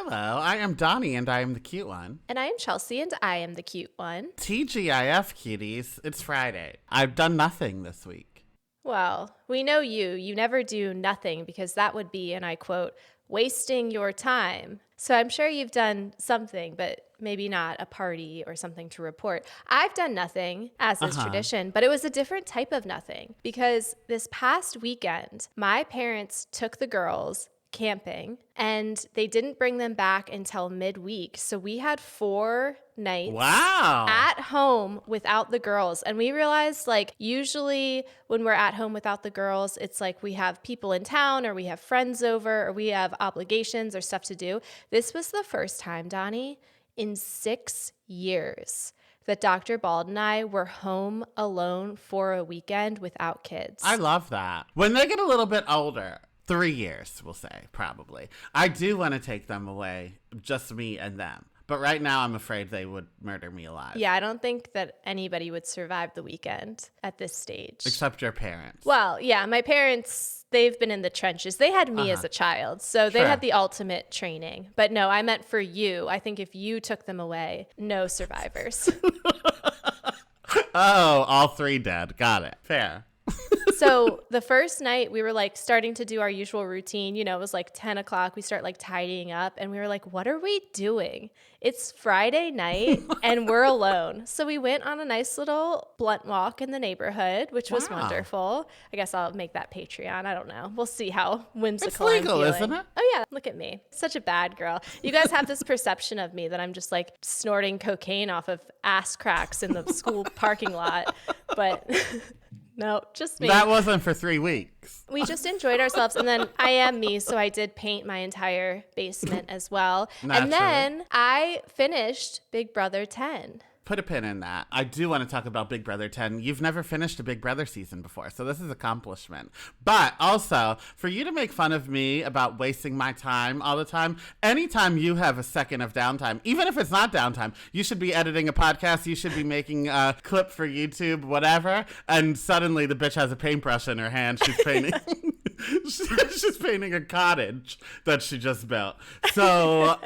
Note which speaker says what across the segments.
Speaker 1: Hello, I am Donny, and I am the cute one.
Speaker 2: And I am Chelsea, and I am the cute one.
Speaker 1: TGIF, cuties. It's Friday. I've done nothing this week.
Speaker 2: Well, we know you. You never do nothing because that would be, and I quote, wasting your time. So I'm sure you've done something, but maybe not a party or something to report. I've done nothing, as is tradition, but it was a different type of nothing because this past weekend, my parents took the girls camping and they didn't bring them back until midweek. So we had 4 nights at home without the girls. And we realized like usually when we're at home without the girls, it's like we have people in town or we have friends over or we have obligations or stuff to do. This was the first time, Donny, in 6 years that Dr. Bald and I were home alone for a weekend without kids.
Speaker 1: I love that. When they get a little bit older, 3 years, we'll say, probably, I do want to take them away, just me and them. But right now, I'm afraid they would murder me alive.
Speaker 2: Yeah, I don't think that anybody would survive the weekend at this stage.
Speaker 1: Except your parents.
Speaker 2: Well, yeah, my parents, they've been in the trenches. They had me as a child, so they had the ultimate training. But no, I meant for you. I think if you took them away, no survivors.
Speaker 1: Oh, all 3 dead. Got it. Fair.
Speaker 2: So the first night we were like starting to do our usual routine, you know, it was like 10 o'clock. We start like tidying up and we were like, what are we doing? It's Friday night and we're alone. So we went on a nice little blunt walk in the neighborhood, which was wonderful. I guess I'll make that Patreon. I don't know. We'll see how whimsical
Speaker 1: it's legal,
Speaker 2: I'm feeling.
Speaker 1: isn't it?
Speaker 2: Oh yeah, look at me. Such a bad girl. You guys have this perception of me that I'm just like snorting cocaine off of ass cracks in the school parking lot. But no, just me.
Speaker 1: That wasn't for 3 weeks.
Speaker 2: We just enjoyed ourselves. And then I am me, so I did paint my entire basement as well.
Speaker 1: Naturally.
Speaker 2: And then I finished Big Brother 10.
Speaker 1: Put a pin in that. I do want to talk about Big Brother 10. You've never finished a Big Brother season before, so this is accomplishment. But also, for you to make fun of me about wasting my time all the time, anytime you have a second of downtime, even if it's not downtime, you should be editing a podcast, you should be making a clip for YouTube, whatever, and suddenly the bitch has a paintbrush in her hand. She's painting... She's painting a cottage that she just built. So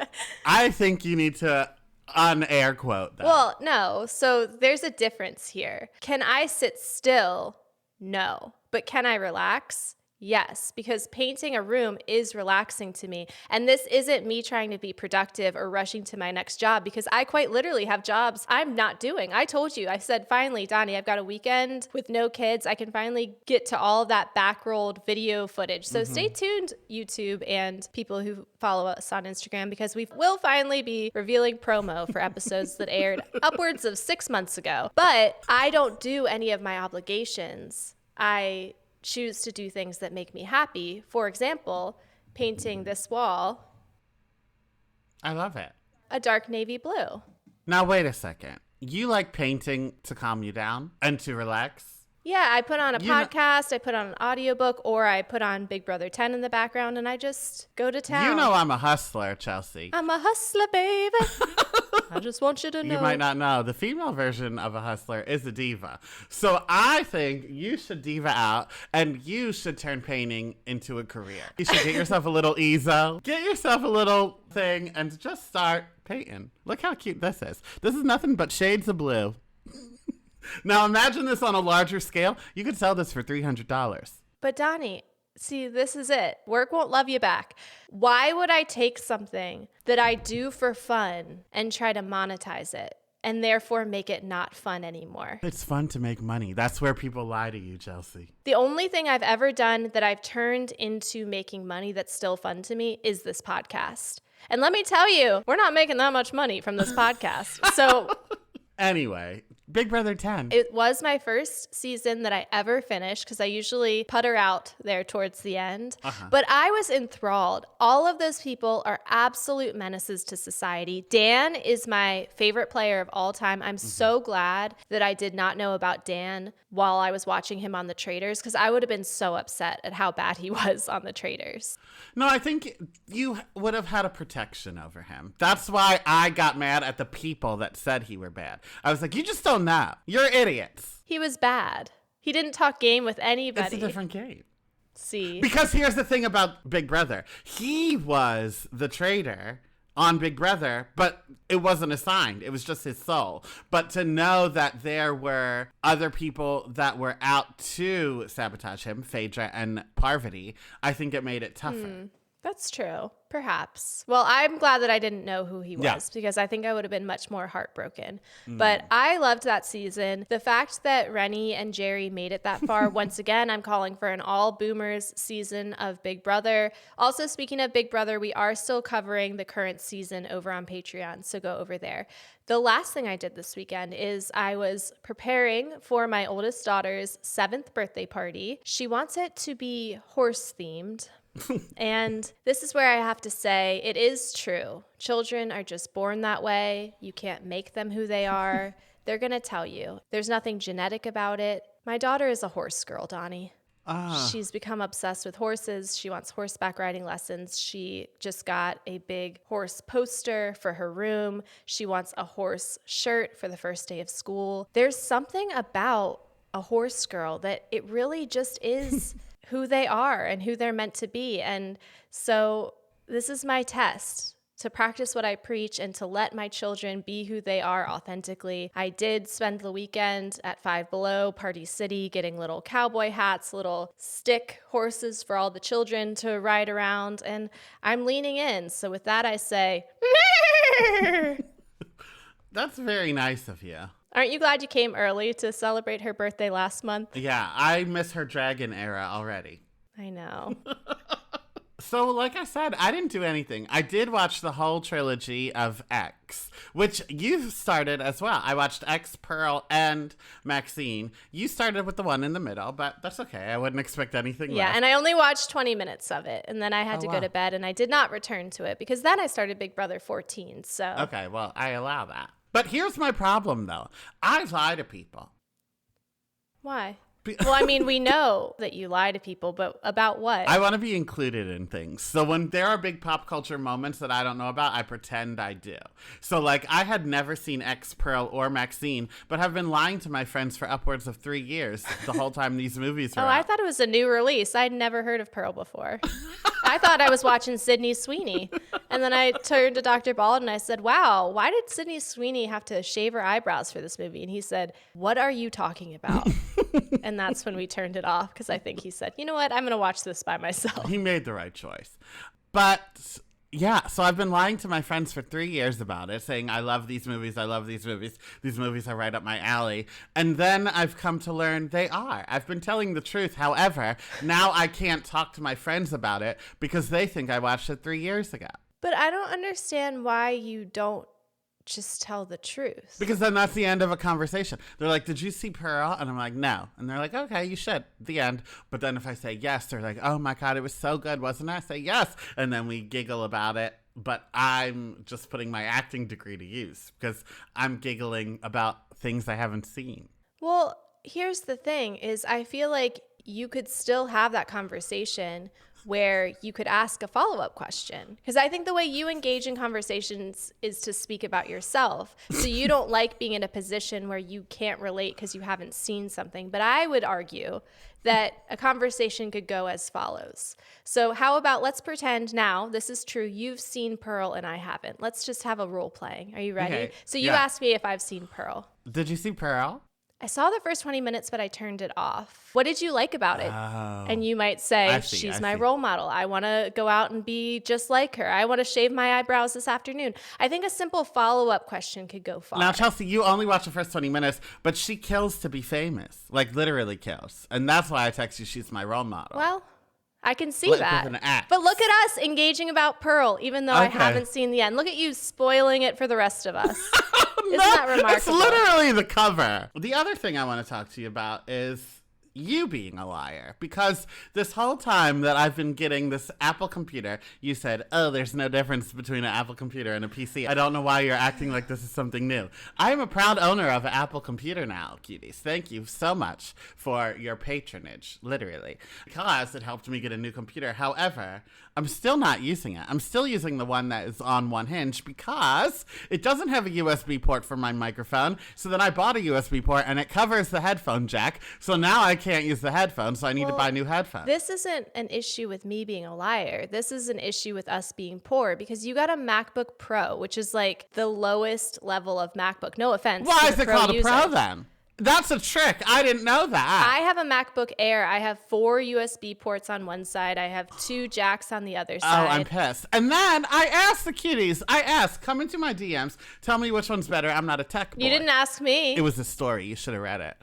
Speaker 1: I think you need to... on-air quote that.
Speaker 2: Well, no. So there's a difference here. Can I sit still? No. But can I relax? Yes, because painting a room is relaxing to me. And this isn't me trying to be productive or rushing to my next job because I quite literally have jobs I'm not doing. I told you, I said, finally, Donny, I've got a weekend with no kids. I can finally get to all that back-rolled video footage. So stay tuned, YouTube and people who follow us on Instagram, because we will finally be revealing promo for episodes that aired upwards of 6 months ago. But I don't do any of my obligations. I choose to do things that make me happy. For example, painting this wall.
Speaker 1: I love it.
Speaker 2: A dark navy blue.
Speaker 1: Now, wait a second. You like painting to calm you down and to relax?
Speaker 2: Yeah, I put on a podcast, I put on an audiobook, or I put on Big Brother 10 in the background, and I just go to town.
Speaker 1: You know I'm a hustler, Chelsea.
Speaker 2: I'm a hustler, baby. I just want you to know.
Speaker 1: You might not know. The female version of a hustler is a diva. So I think you should diva out, and you should turn painting into a career. You should get yourself a little easel, get yourself a little thing, and just start painting. Look how cute this is. This is nothing but shades of blue. Now imagine this on a larger scale. You could sell this for $300.
Speaker 2: But Donny, see, this is it. Work won't love you back. Why would I take something that I do for fun and try to monetize it and therefore make it not fun anymore?
Speaker 1: It's fun to make money. That's where people lie to you, Chelsea.
Speaker 2: The only thing I've ever done that I've turned into making money that's still fun to me is this podcast. And let me tell you, we're not making that much money from this podcast. So
Speaker 1: anyway, Big Brother 10.
Speaker 2: It was my first season that I ever finished because I usually putter out there towards the end. But I was enthralled. All of those people are absolute menaces to society. Dan is my favorite player of all time. I'm so glad that I did not know about Dan while I was watching him on The Traitors because I would have been so upset at how bad he was on The Traitors.
Speaker 1: No, I think you would have had a protection over him. That's why I got mad at the people that said he were bad. I was like, you just don't know. You're idiots.
Speaker 2: He was bad. He didn't talk game with anybody.
Speaker 1: It's a different game.
Speaker 2: See?
Speaker 1: Because here's the thing about Big Brother. He was the traitor on Big Brother, but it wasn't assigned. It was just his soul. But to know that there were other people that were out to sabotage him, Phaedra and Parvati, I think it made it tougher.
Speaker 2: That's true. Perhaps. Well, I'm glad that I didn't know who he was because I think I would have been much more heartbroken. But I loved that season. The fact that Rennie and Jerry made it that far, once again, I'm calling for an all boomers season of Big Brother. Also, speaking of Big Brother, we are still covering the current season over on Patreon, so go over there. The last thing I did this weekend is I was preparing for my oldest daughter's 7th birthday party. She wants it to be horse themed. And this is where I have to say it is true. Children are just born that way. You can't make them who they are. They're going to tell you. There's nothing genetic about it. My daughter is a horse girl, Donny. She's become obsessed with horses. She wants horseback riding lessons. She just got a big horse poster for her room. She wants a horse shirt for the first day of school. There's something about a horse girl that it really just is who they are and who they're meant to be. And so this is my test to practice what I preach and to let my children be who they are authentically. I did spend the weekend at Five Below, Party City, getting little cowboy hats, little stick horses for all the children to ride around, and I'm leaning in. So with that, I say,
Speaker 1: That's very nice of you.
Speaker 2: Aren't you glad you came early to celebrate her birthday last month?
Speaker 1: Yeah, I miss her dragon era already.
Speaker 2: I know.
Speaker 1: So, like I said, I didn't do anything. I did watch the whole trilogy of X, which you started as well. I watched X, Pearl, and Maxine. You started with the one in the middle, but that's okay. I wouldn't expect anything less.
Speaker 2: And I only watched 20 minutes of it, and then I had to go to bed, and I did not return to it, because then I started Big Brother 14, so.
Speaker 1: Okay, well, I allow that. But here's my problem, though. I lie to people.
Speaker 2: Why? Well, I mean, we know that you lie to people, but about what?
Speaker 1: I want to be included in things. So when there are big pop culture moments that I don't know about, I pretend I do. So, like, I had never seen X, Pearl, or Maxine, but have been lying to my friends for upwards of 3 years the whole time these movies were out.
Speaker 2: I thought it was a new release. I'd never heard of Pearl before. I thought I was watching Sydney Sweeney. And then I turned to Dr. Bald and I said, wow, why did Sydney Sweeney have to shave her eyebrows for this movie? And he said, what are you talking about? And that's when we turned it off, because I think he said, you know what, I'm going to watch this by myself.
Speaker 1: He made the right choice. But yeah, so I've been lying to my friends for 3 years about it, saying I love these movies, I love these movies. These movies are right up my alley. And then I've come to learn they are. I've been telling the truth. However, now I can't talk to my friends about it because they think I watched it 3 years ago.
Speaker 2: But I don't understand why you don't just tell the truth.
Speaker 1: Because then that's the end of a conversation. They're like, did you see Pearl? And I'm like, no. And they're like, okay, you should. The end. But then if I say yes, they're like, oh my God, it was so good, wasn't it? I say yes. And then we giggle about it. But I'm just putting my acting degree to use because I'm giggling about things I haven't seen.
Speaker 2: Well, here's the thing is I feel like you could still have that conversation where you could ask a follow-up question. Because I think the way you engage in conversations is to speak about yourself. So you don't like being in a position where you can't relate because you haven't seen something. But I would argue that a conversation could go as follows. So how about, let's pretend now, this is true, you've seen Pearl and I haven't. Let's just have a role playing. Are you ready?
Speaker 1: Okay.
Speaker 2: So you asked me if I've seen Pearl.
Speaker 1: Did you see Pearl?
Speaker 2: I saw the first 20 minutes, but I turned it off. What did you like about it?
Speaker 1: Oh.
Speaker 2: And you might say, she's my role model. I want to go out and be just like her. I want to shave my eyebrows this afternoon. I think a simple follow-up question could go far.
Speaker 1: Now, Chelsea, you only watch the first 20 minutes, but she kills to be famous. Like, literally kills. And that's why I text you, she's my role model.
Speaker 2: Well, I can see that.
Speaker 1: With an axe.
Speaker 2: But look at us engaging about Pearl, even though I haven't seen the end. Look at you spoiling it for the rest of us. Isn't that remarkable?
Speaker 1: It's literally the cover. The other thing I want to talk to you about is you being a liar. Because this whole time that I've been getting this Apple computer, you said, oh, there's no difference between an Apple computer and a PC. I don't know why you're acting like this is something new. I am a proud owner of an Apple computer now, cuties. Thank you so much for your patronage, literally. Because it helped me get a new computer. However, I'm still not using it. I'm still using the one that is on one hinge because it doesn't have a USB port for my microphone. So then I bought a USB port and it covers the headphone jack. So now I can't use the headphones, so I need to buy new headphones.
Speaker 2: This isn't an issue with me being a liar. This is an issue with us being poor because you got a MacBook Pro, which is like the lowest level of MacBook. No offense.
Speaker 1: Why is it called a Pro then? That's a trick. I didn't know that.
Speaker 2: I have a MacBook Air. I have 4 USB ports on one side. I have 2 jacks on the other side.
Speaker 1: Oh, I'm pissed. And then I asked the cuties. Come into my DMs. Tell me which one's better. I'm not a tech boy.
Speaker 2: You didn't ask me.
Speaker 1: It was a story. You should have read it.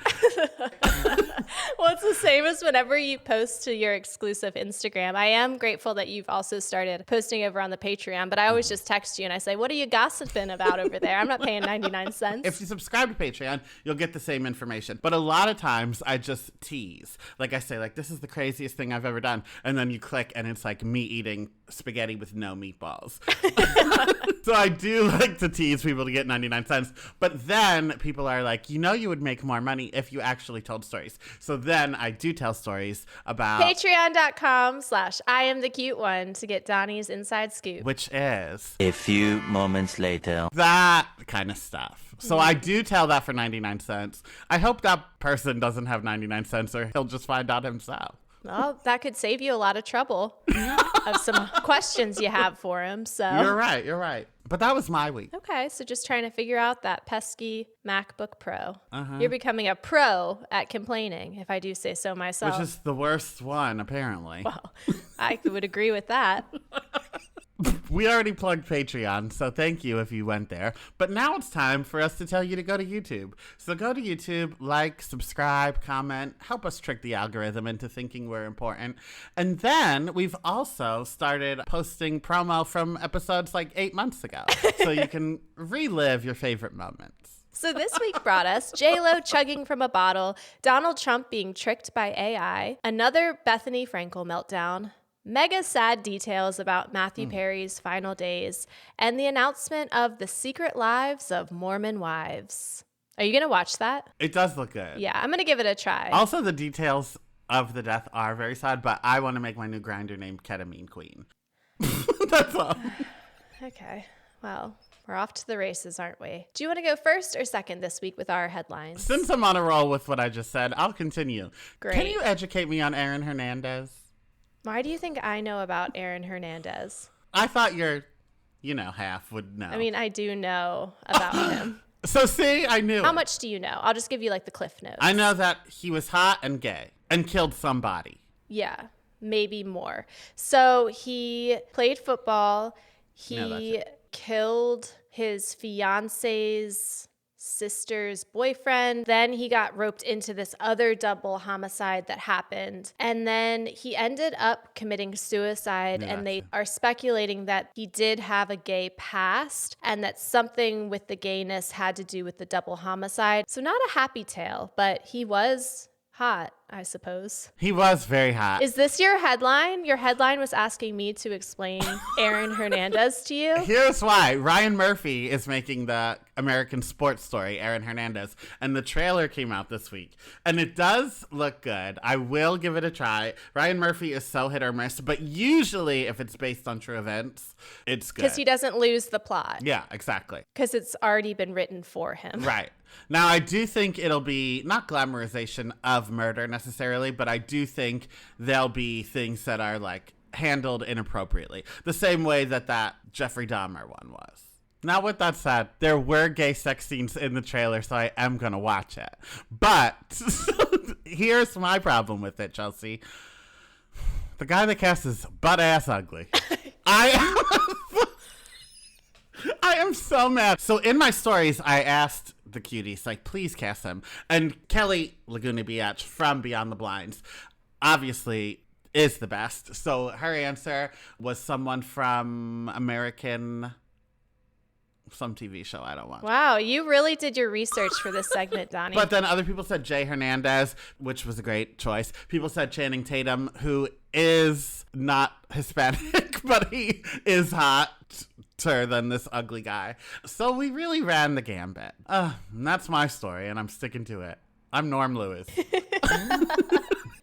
Speaker 2: Well, it's the same as whenever you post to your exclusive Instagram. I am grateful that you've also started posting over on the Patreon, but I always just text you and I say, what are you gossiping about over there? I'm not paying 99 cents.
Speaker 1: If you subscribe to Patreon, you'll get the same information. But a lot of times I just tease. Like I say, like, this is the craziest thing I've ever done. And then you click and it's like me eating spaghetti with no meatballs. So I do like to tease people to get 99 cents. But then people are like, you would make more money if you actually told stories. So then I do tell stories about
Speaker 2: Patreon.com/IamTheCuteOne to get Donny's inside scoop.
Speaker 1: Which is
Speaker 3: a few moments later.
Speaker 1: That kind of stuff. So I do tell that for 99 cents. I hope that person doesn't have 99 cents or he'll just find out himself.
Speaker 2: Well, that could save you a lot of trouble of some questions you have for him. So
Speaker 1: You're right. But that was my week.
Speaker 2: Okay, so just trying to figure out that pesky MacBook Pro. You're becoming a pro at complaining, if I do say so myself.
Speaker 1: Which is the worst one, apparently.
Speaker 2: Well, I would agree with that.
Speaker 1: We already plugged Patreon, so thank you if you went there. But now it's time for us to tell you to go to YouTube. So go to YouTube, like, subscribe, comment, help us trick the algorithm into thinking we're important. And then we've also started posting promo from episodes like 8 months ago, so you can relive your favorite moments.
Speaker 2: So this week brought us J-Lo chugging from a bottle, Donald Trump being tricked by AI, another Bethany Frankel meltdown, mega sad details about Matthew Perry's final days, and the announcement of The Secret Lives of Mormon Wives. Are you going to watch that?
Speaker 1: It does look good.
Speaker 2: Yeah, I'm going to give it a try.
Speaker 1: Also, the details of the death are very sad, but I want to make my new grinder named Ketamine Queen. That's all.
Speaker 2: Okay, well, we're off to the races, aren't we? Do you want to go first or second this week with our headlines?
Speaker 1: Since I'm on a roll with what I just said, I'll continue.
Speaker 2: Great.
Speaker 1: Can you educate me on Aaron Hernandez?
Speaker 2: Why do you think I know about Aaron Hernandez?
Speaker 1: I thought your, half would know.
Speaker 2: I mean, I do know about him.
Speaker 1: So see, I knew.
Speaker 2: How much do you know? I'll just give you like the cliff notes.
Speaker 1: I know that he was hot and gay and killed somebody.
Speaker 2: Yeah, maybe more. So he played football. He killed his fiance's sister's boyfriend. Then he got roped into this other double homicide that happened. And then he ended up committing suicide. And they are speculating that he did have a gay past and that something with the gayness had to do with the double homicide. So not a happy tale, but he was hot, I suppose.
Speaker 1: He was very hot.
Speaker 2: Is this your headline? Your headline was asking me to explain Aaron Hernandez to you?
Speaker 1: Here's why. Ryan Murphy is making the American sports story, Aaron Hernandez, and the trailer came out this week. And it does look good. I will give it a try. Ryan Murphy is so hit or miss, but usually if it's based on true events, it's good.
Speaker 2: Because he doesn't lose the plot.
Speaker 1: Yeah, exactly.
Speaker 2: Because it's already been written for him.
Speaker 1: Right. Now, I do think it'll be not glamorization of murder necessarily, but I do think there'll be things that are like handled inappropriately. The same way that Jeffrey Dahmer one was. Now, with that said, there were gay sex scenes in the trailer, so I am going to watch it. But here's my problem with it, Chelsea. The guy that cast is butt-ass ugly. I am so mad. So in my stories, I asked the cuties, like, please cast him. And Kelly Laguna Biatch from Beyond the Blinds obviously is the best. So her answer was someone from some TV show I don't want.
Speaker 2: Wow, you really did your research for this segment, Donny.
Speaker 1: But then other people said Jay Hernandez, which was a great choice. People said Channing Tatum, who is not Hispanic, but he is hot than this ugly guy. So we really ran the gambit. And that's my story, and I'm sticking to it. I'm Norm Lewis.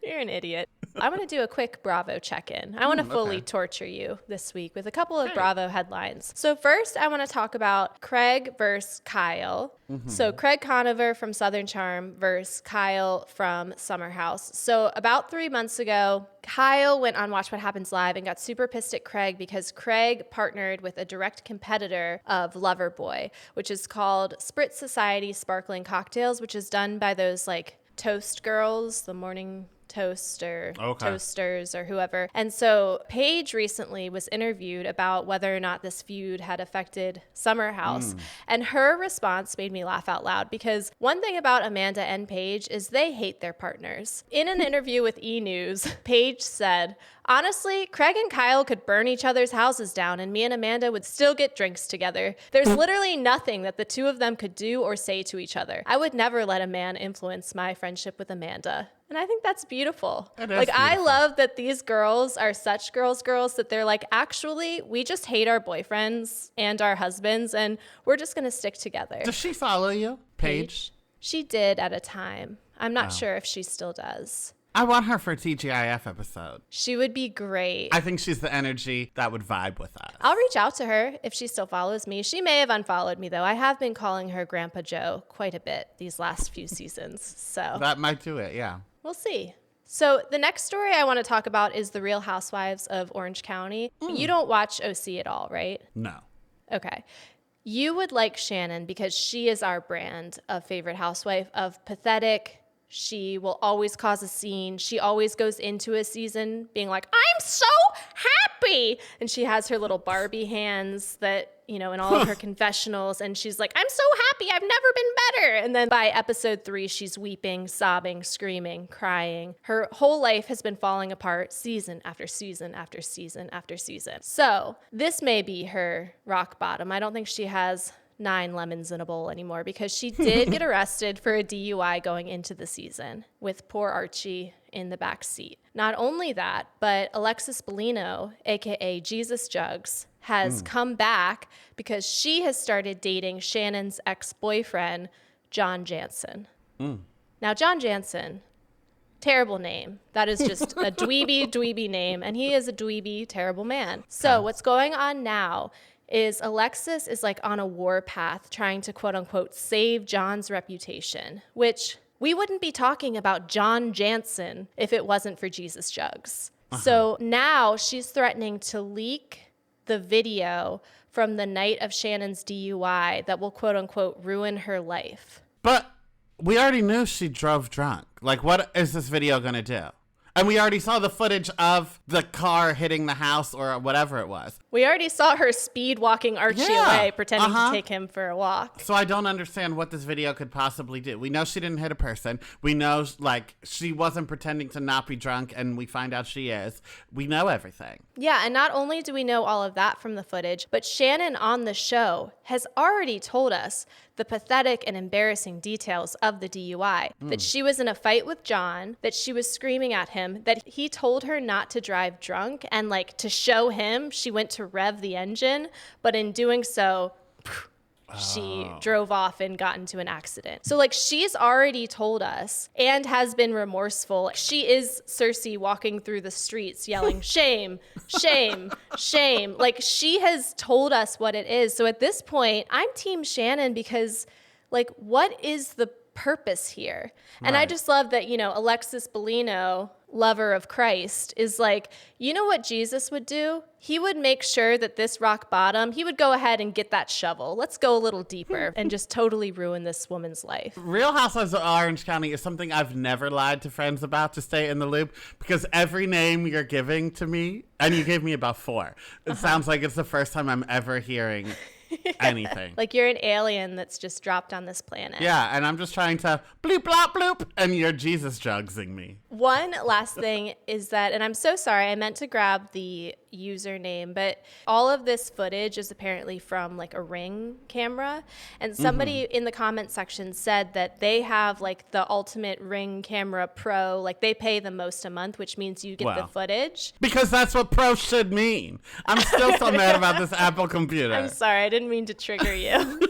Speaker 2: You're an idiot. I want to do a quick Bravo check-in. I want to fully torture you this week with a couple of Bravo headlines. So first, I want to talk about Craig versus Kyle. So Craig Conover from Southern Charm versus Kyle from Summer House. So about 3 months ago, Kyle went on Watch What Happens Live and got super pissed at Craig because Craig partnered with a direct competitor of Loverboy, which is called Spritz Society Sparkling Cocktails, which is done by those like Toast Girls, the morning toast or toasters or whoever. And so Paige recently was interviewed about whether or not this feud had affected Summer House. And her response made me laugh out loud because one thing about Amanda and Paige is they hate their partners. In an interview with E! News, Paige said, "Honestly, Craig and Kyle could burn each other's houses down and me and Amanda would still get drinks together. There's literally nothing that the two of them could do or say to each other. I would never let a man influence my friendship with Amanda." And I think that's beautiful.
Speaker 1: It is
Speaker 2: like,
Speaker 1: beautiful.
Speaker 2: I love that these girls are such girls that they're like, actually, we just hate our boyfriends and our husbands, and we're just going to stick together.
Speaker 1: Does she follow you, Paige?
Speaker 2: She did at a time. I'm not sure if she still does.
Speaker 1: I want her for a TGIF episode.
Speaker 2: She would be great.
Speaker 1: I think she's the energy that would vibe with us.
Speaker 2: I'll reach out to her if she still follows me. She may have unfollowed me, though. I have been calling her Grandpa Joe quite a bit these last few seasons. So
Speaker 1: That might do it, yeah.
Speaker 2: we'll see. So the next story I want to talk about is the Real Housewives of Orange County. You don't watch OC at all, right?
Speaker 1: No.
Speaker 2: Okay. You would like Shannon because she is our brand of favorite housewife of pathetic. She will always cause a scene. She always goes into a season being like, "I'm so happy." And she has her little Barbie hands that, you know, in all of her confessionals. And she's like, "I'm so happy. I've never been better." And then by episode 3, she's weeping, sobbing, screaming, crying. Her whole life has been falling apart season after season after season after season. So this may be her rock bottom. I don't think she has 9 lemons in a bowl anymore because she did get arrested for a DUI going into the season with poor Archie in the back seat. Not only that, but Alexis Bellino, aka Jesus Jugs, has come back because she has started dating Shannon's ex-boyfriend, John Jansen. Now, John Jansen, terrible name. That is just a dweeby name, and he is a dweeby, terrible man. So what's going on now is Alexis is like on a war path trying to quote unquote save John's reputation, which we wouldn't be talking about John Jansen if it wasn't for Jesus Jugs. So now she's threatening to leak the video from the night of Shannon's DUI that will quote unquote ruin her life.
Speaker 1: But we already knew she drove drunk. Like, what is this video going to do? And we already saw the footage of the car hitting the house or whatever it was.
Speaker 2: We already saw her speed walking Archie away, pretending to take him for a walk.
Speaker 1: So I don't understand what this video could possibly do. We know she didn't hit a person. We know, like, she wasn't pretending to not be drunk, and we find out she is. We know everything.
Speaker 2: Yeah, and not only do we know all of that from the footage, but Shannon on the show has already told us the pathetic and embarrassing details of the DUI. That she was in a fight with John, that she was screaming at him, that he told her not to drive drunk, and like to show him, she went to rev the engine, but in doing so, she drove off and got into an accident. So like she's already told us and has been remorseful. She is Cersei walking through the streets yelling, "Shame, shame, shame." Like she has told us what it is. So at this point, I'm team Shannon because like what is the purpose here? And I just love that, you know, Alexis Bellino, lover of Christ, is like, you know what Jesus would do? He would make sure that this rock bottom, he would go ahead and get that shovel. Let's go a little deeper and just totally ruin this woman's life.
Speaker 1: Real Housewives of Orange County is something I've never lied to friends about to stay in the loop, because every name you're giving to me, and you gave me about 4, it sounds like it's the first time I'm ever hearing anything.
Speaker 2: Like you're an alien that's just dropped on this planet.
Speaker 1: Yeah, and I'm just trying to bloop, blop, bloop, and you're Jesus Jugsing me.
Speaker 2: One last thing is that, and I'm so sorry, I meant to grab the username, but all of this footage is apparently from like a Ring camera. And somebody in the comment section said that they have like the ultimate Ring camera Pro, like they pay the most a month, which means you get the footage.
Speaker 1: Because that's what pro should mean. I'm still so mad about this Apple computer.
Speaker 2: I'm sorry, I didn't mean to trigger you.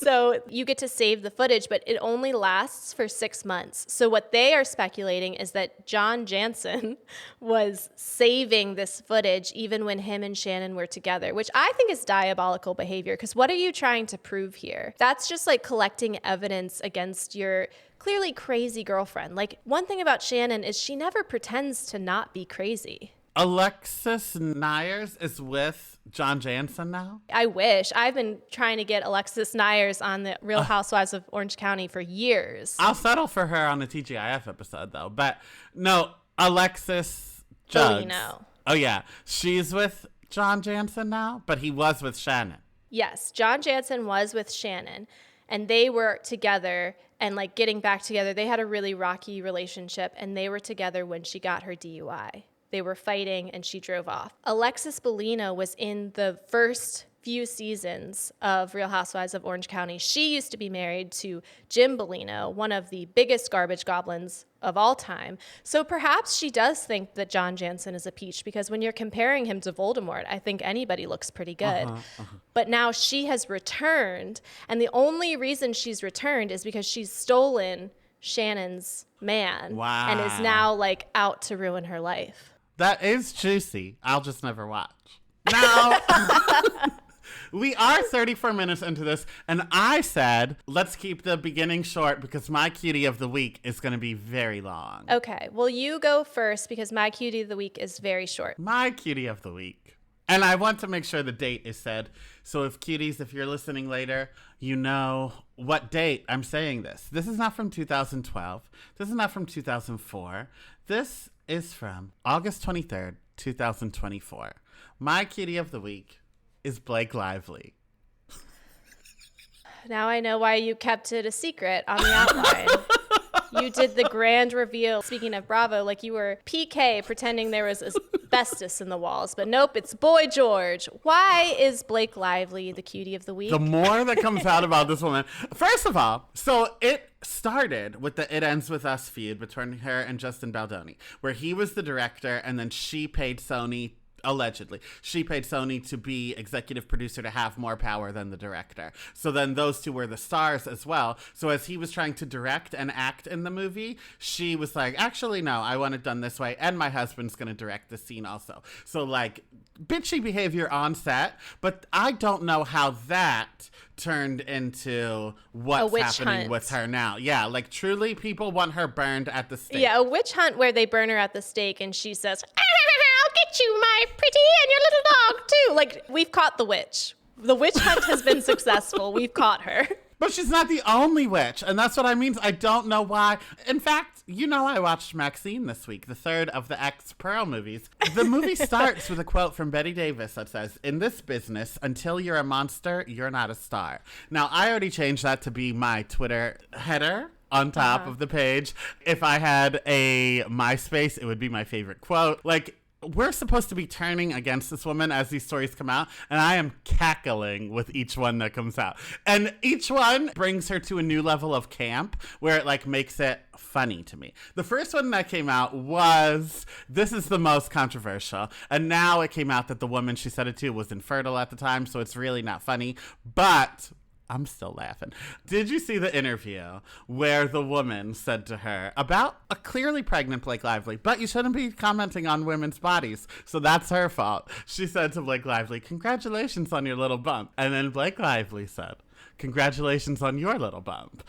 Speaker 2: So you get to save the footage, but it only lasts for 6 months. So what they are speculating is that John Jansen was saving this footage even when him and Shannon were together, which I think is diabolical behavior. Because what are you trying to prove here? That's just like collecting evidence against your clearly crazy girlfriend. Like, one thing about Shannon is she never pretends to not be crazy.
Speaker 1: Alexis Nyers is with John Jansen now?
Speaker 2: I wish. I've been trying to get Alexis Nyers on the Real Housewives of Orange County for years.
Speaker 1: I'll settle for her on the TGIF episode, though. But no, Alexis Jugs.
Speaker 2: Bellino.
Speaker 1: Oh, yeah. She's with John Jansen now, but he was with Shannon.
Speaker 2: Yes, John Jansen was with Shannon, and they were together and like getting back together. They had a really rocky relationship, and they were together when she got her DUI. They were fighting and she drove off. Alexis Bellino was in the first few seasons of Real Housewives of Orange County. She used to be married to Jim Bellino, one of the biggest garbage goblins of all time. So perhaps she does think that John Jansen is a peach, because when you're comparing him to Voldemort, I think anybody looks pretty good. But now she has returned, and the only reason she's returned is because she's stolen Shannon's man.
Speaker 1: Wow.
Speaker 2: And is now like out to ruin her life.
Speaker 1: That is juicy. I'll just never watch. Now, we are 34 minutes into this, and I said, let's keep the beginning short because my cutie of the week is going to be very long.
Speaker 2: Okay, well, you go first because my cutie of the week is very short.
Speaker 1: My cutie of the week. And I want to make sure the date is said. So if cuties, if you're listening later, you know what date I'm saying this. This is not from 2012. This is not from 2004. This is from August 23rd, 2024. My cutie of the week is Blake Lively.
Speaker 2: Now I know why you kept it a secret on the outline. You did the grand reveal. Speaking of Bravo, like you were PK pretending there was asbestos in the walls. But nope, it's Boy George. Why is Blake Lively the cutie of the week?
Speaker 1: The more that comes out about this woman. First of all, so it started with the It Ends With Us feud between her and Justin Baldoni, where he was the director and then she paid Sony, allegedly, she paid Sony to be executive producer to have more power than the director. So then those two were the stars as well. So as he was trying to direct and act in the movie, she was like, actually, no, I want it done this way. And my husband's going to direct the scene also. So like bitchy behavior on set. But I don't know how that turned into what's happening with her now. Yeah, like truly people want her burned at the stake.
Speaker 2: Yeah, a witch hunt where they burn her at the stake and she says, I'll get you, my pretty, and your little dog too. Like, we've caught the witch. The witch hunt has been successful. We've caught her.
Speaker 1: But she's not the only witch, and that's what I mean. I don't know why. In fact, you know, I watched Maxine this week, the third of the X-Pearl movies. The movie starts with a quote from Betty Davis that says, "In this business, until you're a monster, you're not a star." Now, I already changed that to be my Twitter header on top of the page. If I had a MySpace, it would be my favorite quote. Like, we're supposed to be turning against this woman as these stories come out, and I am cackling with each one that comes out. And each one brings her to a new level of camp where it like makes it funny to me. The first one that came out was, this is the most controversial, and now it came out that the woman she said it to was infertile at the time, so it's really not funny, but I'm still laughing. Did you see the interview where the woman said to her about a clearly pregnant Blake Lively, but you shouldn't be commenting on women's bodies, so that's her fault. She said to Blake Lively, "Congratulations on your little bump." And then Blake Lively said, "Congratulations on your little bump."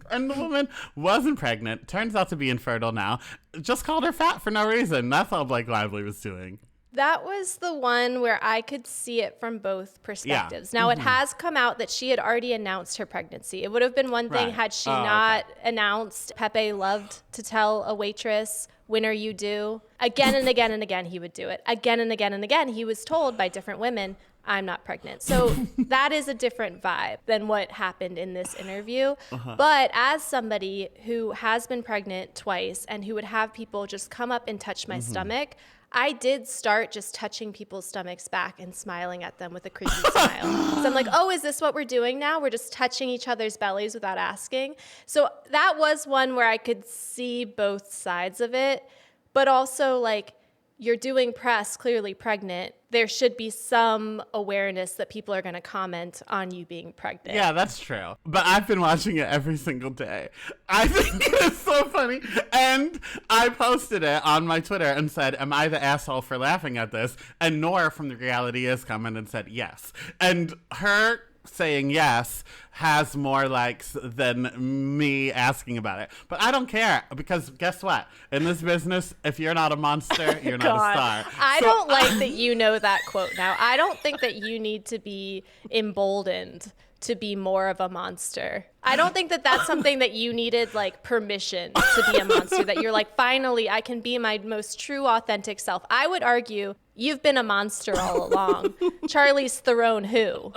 Speaker 1: And the woman wasn't pregnant, turns out to be infertile now, just called her fat for no reason. That's all Blake Lively was doing.
Speaker 2: That was the one where I could see it from both perspectives. Yeah. Now, it has come out that she had already announced her pregnancy. It would have been one thing had she not announced. Pepe loved to tell a waitress, "When are you due?" Again and again and again, he would do it. Again and again and again, he was told by different women, "I'm not pregnant." So that is a different vibe than what happened in this interview. But as somebody who has been pregnant twice and who would have people just come up and touch my stomach, I did start just touching people's stomachs back and smiling at them with a creepy smile. So I'm like, oh, is this what we're doing now? We're just touching each other's bellies without asking. So that was one where I could see both sides of it, but also like, you're doing press, clearly pregnant, there should be some awareness that people are going to comment on you being pregnant.
Speaker 1: Yeah, that's true. But I've been watching it every single day. I think it's so funny. And I posted it on my Twitter and said, am I the asshole for laughing at this? And Nora from The Reality Is commented and said yes. And her saying yes has more likes than me asking about it. But I don't care, because guess what? In this business, if you're not a monster, you're not a star.
Speaker 2: I don't like that you know that quote now. I don't think that you need to be emboldened to be more of a monster. I don't think that that's something that you needed, like, permission to be a monster, that you're like, finally, I can be my most true, authentic self. I would argue you've been a monster all along. Charlize Theron who?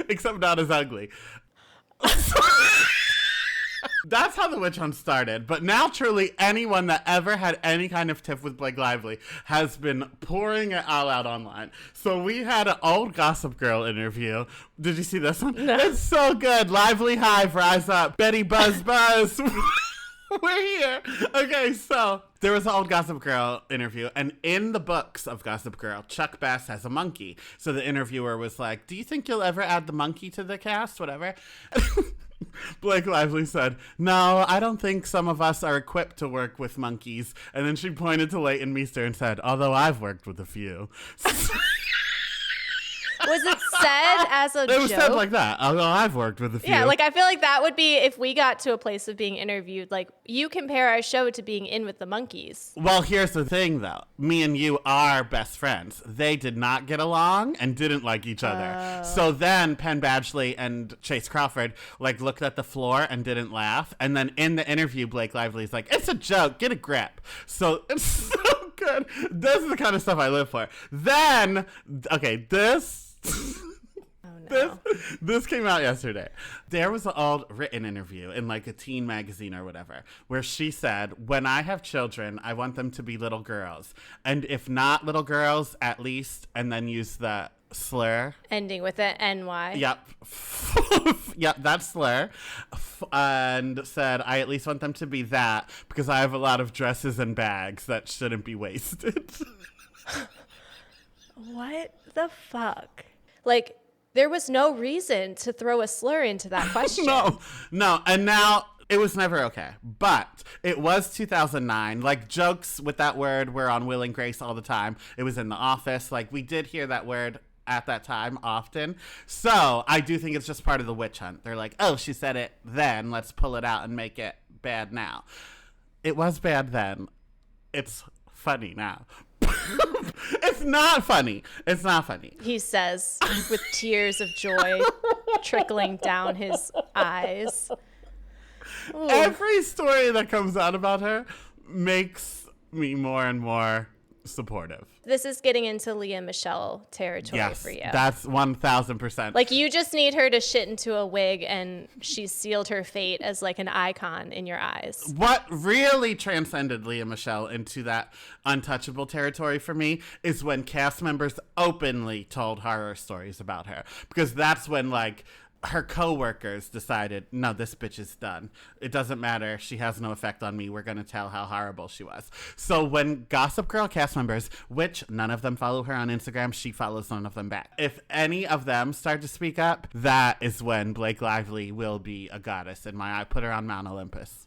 Speaker 1: Except not as ugly. That's how the witch hunt started. But now truly anyone that ever had any kind of tiff with Blake Lively has been pouring it all out online. So we had an old Gossip Girl interview. Did you see this one?
Speaker 2: No.
Speaker 1: It's so good. Lively Hive, rise up. Betty Buzz Buzz. We're here. Okay, so there was an old Gossip Girl interview, and in the books of Gossip Girl, Chuck Bass has a monkey. So the interviewer was like, do you think you'll ever add the monkey to the cast? Whatever. Blake Lively said, no, I don't think some of us are equipped to work with monkeys. And then she pointed to Leighton Meester and said, although I've worked with a few.
Speaker 2: Was it said as a joke?
Speaker 1: It was said like that. Although I've worked with a few.
Speaker 2: Yeah, like, I feel like that would be, if we got to a place of being interviewed, like, you compare our show to being In with the Monkeys.
Speaker 1: Well, here's the thing, though. Me and you are best friends. They did not get along and didn't like each other. So then Penn Badgley and Chase Crawford, like, looked at the floor and didn't laugh. And then in the interview, Blake Lively's like, it's a joke. Get a grip. So it's so good. This is the kind of stuff I live for. Then, okay, this...
Speaker 2: Oh, no.
Speaker 1: This came out yesterday. There was an old written interview in like a teen magazine or whatever, where she said, when I have children, I want them to be little girls. And if not little girls, at least, and then use the slur.
Speaker 2: Ending with an NY.
Speaker 1: Yep. Yep, that slur. And said, I at least want them to be that, because I have a lot of dresses and bags that shouldn't be wasted.
Speaker 2: What the fuck? Like, there was no reason to throw a slur into that question.
Speaker 1: No. And now it was never okay. But it was 2009. Like, jokes with that word were on Will and Grace all the time. It was in The Office. Like, we did hear that word at that time often. So I do think it's just part of the witch hunt. They're like, oh, she said it then. Let's pull it out and make it bad now. It was bad then. It's funny now. It's not funny. It's not funny.
Speaker 2: He says with tears of joy trickling down his eyes. Ooh.
Speaker 1: Every story that comes out about her makes me more and more supportive.
Speaker 2: This is getting into Leah Michelle territory for you.
Speaker 1: That's 1,000%.
Speaker 2: Like, you just need her to shit into a wig and she's sealed her fate as like an icon in your eyes.
Speaker 1: What really transcended Leah Michelle into that untouchable territory for me is when cast members openly told horror stories about her. Because that's when, like, her coworkers decided, no, this bitch is done. It doesn't matter. She has no effect on me. We're going to tell how horrible she was. So when Gossip Girl cast members, which none of them follow her on Instagram, she follows none of them back. If any of them start to speak up, that is when Blake Lively will be a goddess in my eye. Put her on Mount Olympus.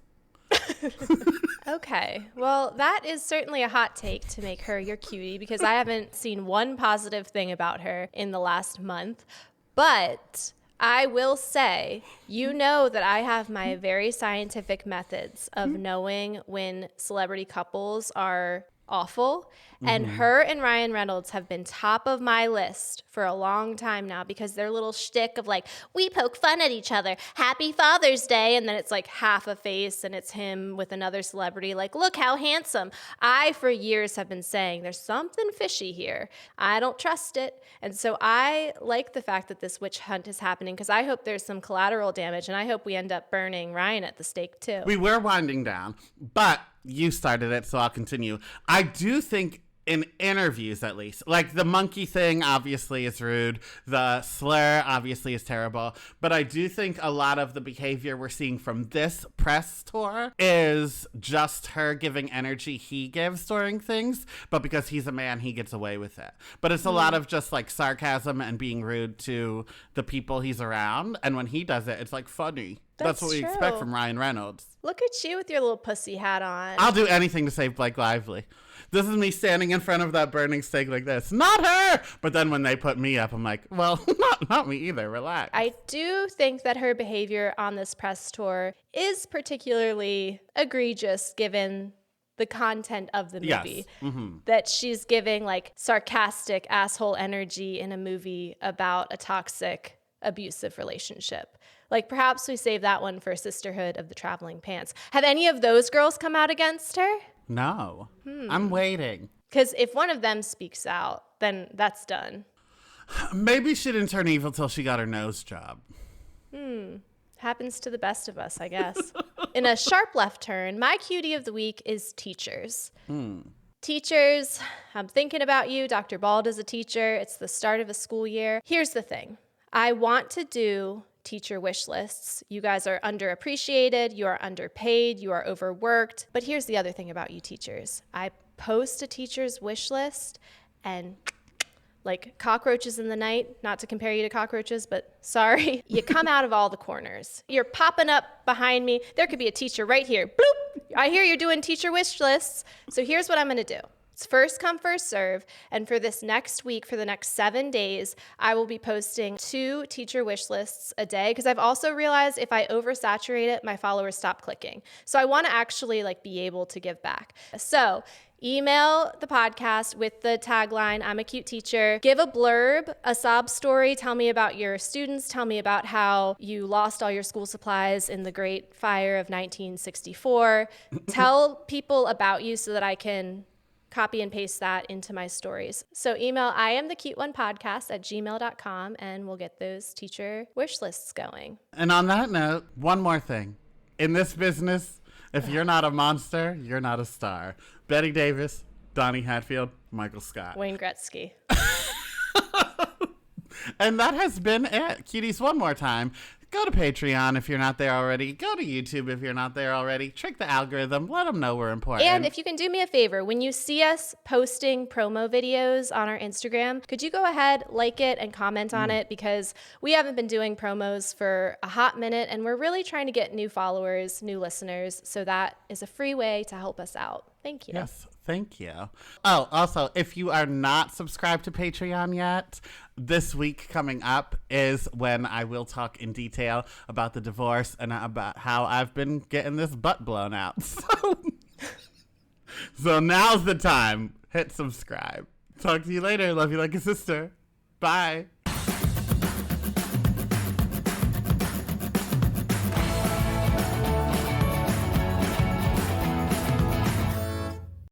Speaker 2: Okay. Well, that is certainly a hot take to make her your cutie, because I haven't seen one positive thing about her in the last month. But I will say, you know that I have my very scientific methods of knowing when celebrity couples are awful. And her and Ryan Reynolds have been top of my list for a long time now, because their little shtick of like, we poke fun at each other, happy Father's Day, and then it's like half a face and it's him with another celebrity, like, look how handsome. I, for years, have been saying there's something fishy here. I don't trust it. And so I like the fact that this witch hunt is happening, because I hope there's some collateral damage, and I hope we end up burning Ryan at the stake too.
Speaker 1: We were winding down, but you started it, so I'll continue. I do think in interviews at least. Like the monkey thing obviously is rude. The slur obviously is terrible. But I do think a lot of the behavior we're seeing from this press tour is just her giving energy he gives during things. But because he's a man, he gets away with it. But it's a lot of just like sarcasm and being rude to the people he's around. And when he does it, it's like funny. That's what we expect from Ryan Reynolds.
Speaker 2: Look at you with your little pussy hat on.
Speaker 1: I'll do anything to save Blake Lively. This is me standing in front of that burning stake like this. Not her! But then when they put me up, I'm like, well, not me either. Relax.
Speaker 2: I do think that her behavior on this press tour is particularly egregious given the content of the movie.
Speaker 1: Yes.
Speaker 2: That she's giving like sarcastic asshole energy in a movie about a toxic, abusive relationship. Like, perhaps we save that one for Sisterhood of the Traveling Pants. Have any of those girls come out against her?
Speaker 1: No. I'm waiting.
Speaker 2: Because if one of them speaks out, then that's done.
Speaker 1: Maybe she didn't turn evil till she got her nose job.
Speaker 2: Happens to the best of us, I guess. In a sharp left turn, my cutie of the week is teachers. Teachers, I'm thinking about you. Dr. Bald is a teacher. It's the start of a school year. Here's the thing. I want to do teacher wish lists. You guys are underappreciated, you are underpaid, you are overworked. But here's the other thing about you teachers. I post a teacher's wish list and like cockroaches in the night, not to compare you to cockroaches, but sorry, you come out of all the corners. You're popping up behind me. There could be a teacher right here. Bloop! I hear you're doing teacher wish lists. So here's what I'm going to do. It's first come, first serve. And for this next week, for the next 7 days, I will be posting 2 teacher wish lists a day because I've also realized if I oversaturate it, my followers stop clicking. So I want to actually like be able to give back. So email the podcast with the tagline, I'm a cute teacher. Give a blurb, a sob story. Tell me about your students. Tell me about how you lost all your school supplies in the Great Fire of 1964. Tell people about you so that I can copy and paste that into my stories. So email iamthecuteonepodcast@gmail.com and we'll get those teacher wish lists going.
Speaker 1: And on that note, one more thing. In this business, if you're not a monster, you're not a star. Betty Davis, Donny Hatfield, Michael Scott.
Speaker 2: Wayne Gretzky.
Speaker 1: And that has been it. Cuties, one more time. Go to Patreon if you're not there already. Go to YouTube if you're not there already. Trick the algorithm. Let them know we're important.
Speaker 2: And if you can do me a favor, when you see us posting promo videos on our Instagram, could you go ahead, like it, and comment on it? Because we haven't been doing promos for a hot minute, and we're really trying to get new followers, new listeners. So that is a free way to help us out. Thank you.
Speaker 1: Yes, thank you. Oh, also, if you are not subscribed to Patreon yet, this week coming up is when I will talk in detail about the divorce and about how I've been getting this butt blown out. So now's the time. Hit subscribe. Talk to you later. Love you like a sister. Bye.